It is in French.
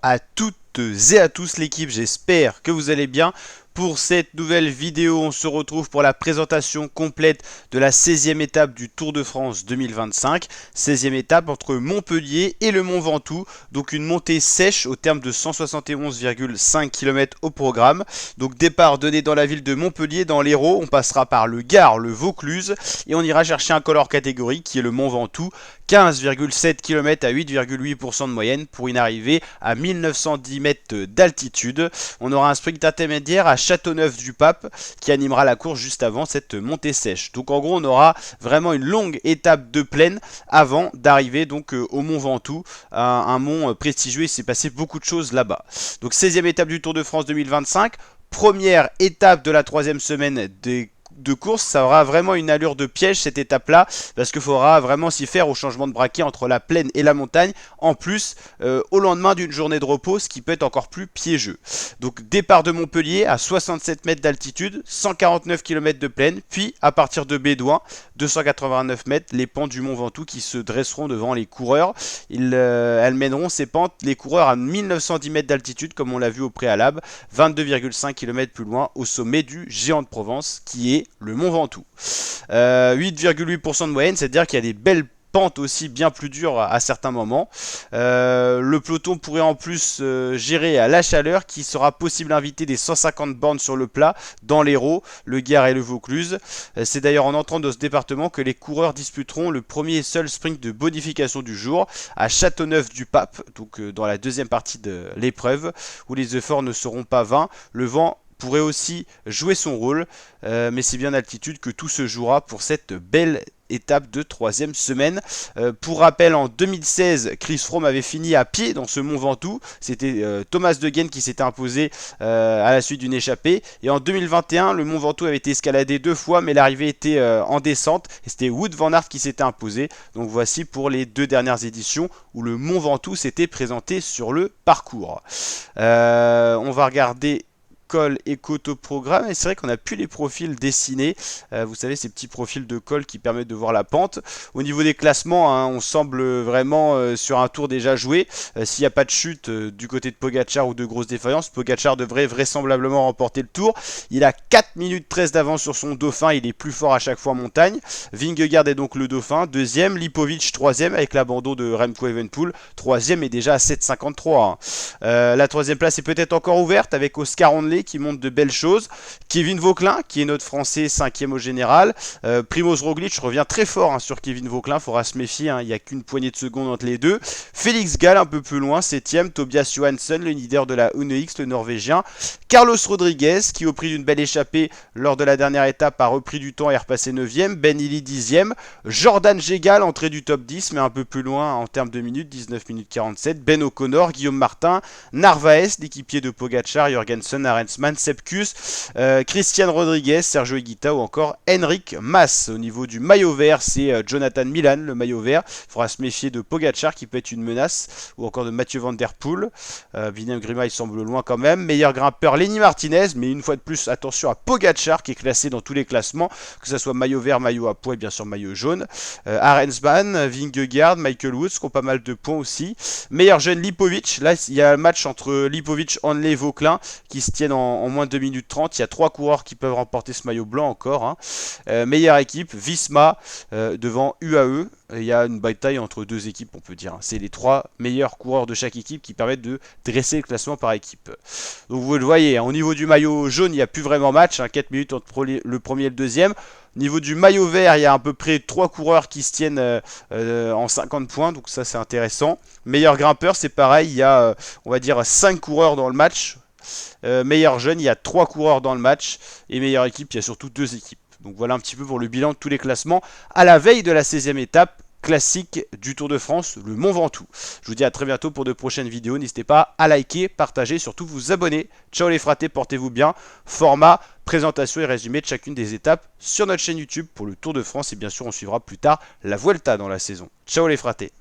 à toutes et à tous l'équipe, j'espère que vous allez bien. Pour cette nouvelle vidéo, on se retrouve pour la présentation complète de la 16e étape du Tour de France 2025. 16e étape entre Montpellier et le Mont Ventoux. Donc une montée sèche au terme de 171,5 km au programme. Donc départ donné dans la ville de Montpellier, dans l'Hérault. On passera par le Gard, le Vaucluse. Et on ira chercher un col hors catégorie qui est le Mont Ventoux. 15,7 km à 8,8% de moyenne pour une arrivée à 1910 mètres d'altitude. On aura un sprint intermédiaire à Châteauneuf-du-Pape qui animera la course juste avant cette montée sèche. Donc en gros on aura vraiment une longue étape de plaine avant d'arriver donc au Mont Ventoux, un mont prestigieux. Il s'est passé beaucoup de choses là-bas. Donc 16e étape du Tour de France 2025, première étape de la troisième semaine de course. Ça aura vraiment une allure de piège cette étape là, parce qu'il faudra vraiment s'y faire au changement de braquet entre la plaine et la montagne, en plus au lendemain d'une journée de repos, ce qui peut être encore plus piégeux. Donc départ de Montpellier à 67 mètres d'altitude, 149 km de plaine, puis à partir de Bédouin, 289 mètres, les pentes du Mont Ventoux qui se dresseront devant les coureurs. Elles mèneront ces pentes, les coureurs, à 1910 mètres d'altitude comme on l'a vu au préalable, 22,5 km plus loin au sommet du Géant de Provence qui est le Mont Ventoux. 8,8% de moyenne, c'est-à-dire qu'il y a des belles pentes aussi bien plus dures à certains moments. Le peloton pourrait en plus gérer à la chaleur, qui sera possible d'inviter des 150 bornes sur le plat dans l'Hérault, le Gard et le Vaucluse. C'est d'ailleurs en entrant dans ce département que les coureurs disputeront le premier et seul sprint de bonification du jour à Châteauneuf-du-Pape, donc dans la deuxième partie de l'épreuve, où les efforts ne seront pas vains. Le vent pourrait aussi jouer son rôle, mais c'est bien d'altitude que tout se jouera pour cette belle étape de troisième semaine. Pour rappel, en 2016, Chris Froome avait fini à pied dans ce Mont Ventoux. C'était Thomas De Gendt qui s'était imposé à la suite d'une échappée. Et en 2021, le Mont Ventoux avait été escaladé 2 fois, mais l'arrivée était en descente. Et c'était Wout van Aert qui s'était imposé. Donc voici pour les 2 dernières éditions où le Mont Ventoux s'était présenté sur le parcours. On va regarder col et côte au programme, et c'est vrai qu'on a plus les profils dessinés, vous savez, ces petits profils de col qui permettent de voir la pente. Au niveau des classements, hein, on semble vraiment sur un tour déjà joué. S'il n'y a pas de chute du côté de Pogacar ou de grosses défaillances, Pogacar devrait vraisemblablement remporter le tour. Il a 4 minutes 13 d'avance sur son dauphin, il est plus fort à chaque fois en montagne. Vingegaard est donc le dauphin, deuxième, Lipovic troisième avec l'abandon de Remco Evenepoel, troisième est déjà à 7,53. Hein. La troisième place est peut-être encore ouverte avec Oscar Onley qui montre de belles choses. Kevin Vauquelin, qui est notre Français, 5e au général. Primoz Roglic revient très fort hein, sur Kevin Vauquelin, il faudra se méfier, hein, il n'y a qu'une poignée de secondes entre les deux. Félix Gall un peu plus loin, 7e. Tobias Johansson, le leader de la UNEX, le Norvégien. Carlos Rodriguez, qui au prix d'une belle échappée lors de la dernière étape a repris du temps et est repassé 9e. Ben Illy 10e. Jordan Gégal, entrée du top 10, mais un peu plus loin en termes de minutes, 19 minutes 47. Ben O'Connor, Guillaume Martin, Narvaez, l'équipier de Pogacar, Jorgensen, Arensman, Sepkus, Christian Rodriguez, Sergio Higuita ou encore Henrik Mas. Au niveau du maillot vert, c'est Jonathan Milan, le maillot vert. Il faudra se méfier de Pogacar qui peut être une menace, ou encore de Mathieu Van Der Poel. Binem Grima, il semble loin quand même. Meilleur grimpeur, Lenny Martinez, mais une fois de plus, attention à Pogacar qui est classé dans tous les classements, que ce soit maillot vert, maillot à pois et bien sûr maillot jaune. Arensman, Vingegaard, Michael Woods qui ont pas mal de points aussi. Meilleur jeune, Lipovic. Là, il y a un match entre Lipovic, Onley et Vauquelin qui se tiennent en moins de 2 minutes 30. Il y a 3 coureurs qui peuvent remporter ce maillot blanc encore. Hein. Meilleure équipe, Visma devant UAE. Il y a une bataille entre 2 équipes, on peut dire. C'est les 3 meilleurs coureurs de chaque équipe qui permettent de dresser le classement par équipe. Donc vous le voyez, hein, au niveau du maillot jaune, il n'y a plus vraiment match. Hein, 4 minutes entre le premier et le deuxième. Au niveau du maillot vert, il y a à peu près 3 coureurs qui se tiennent en 50 points, donc ça c'est intéressant. Meilleur grimpeur, c'est pareil, il y a on va dire 5 coureurs dans le match. Meilleur jeune, il y a 3 coureurs dans le match. Et meilleure équipe, il y a surtout 2 équipes. Donc voilà un petit peu pour le bilan de tous les classements à la veille de la 16e étape classique du Tour de France, le Mont Ventoux. Je vous dis à très bientôt pour de prochaines vidéos. N'hésitez pas à liker, partager, surtout vous abonner. Ciao les fratés, portez-vous bien. Format, présentation et résumé de chacune des étapes sur notre chaîne YouTube pour le Tour de France. Et bien sûr, on suivra plus tard la Vuelta dans la saison. Ciao les fratés.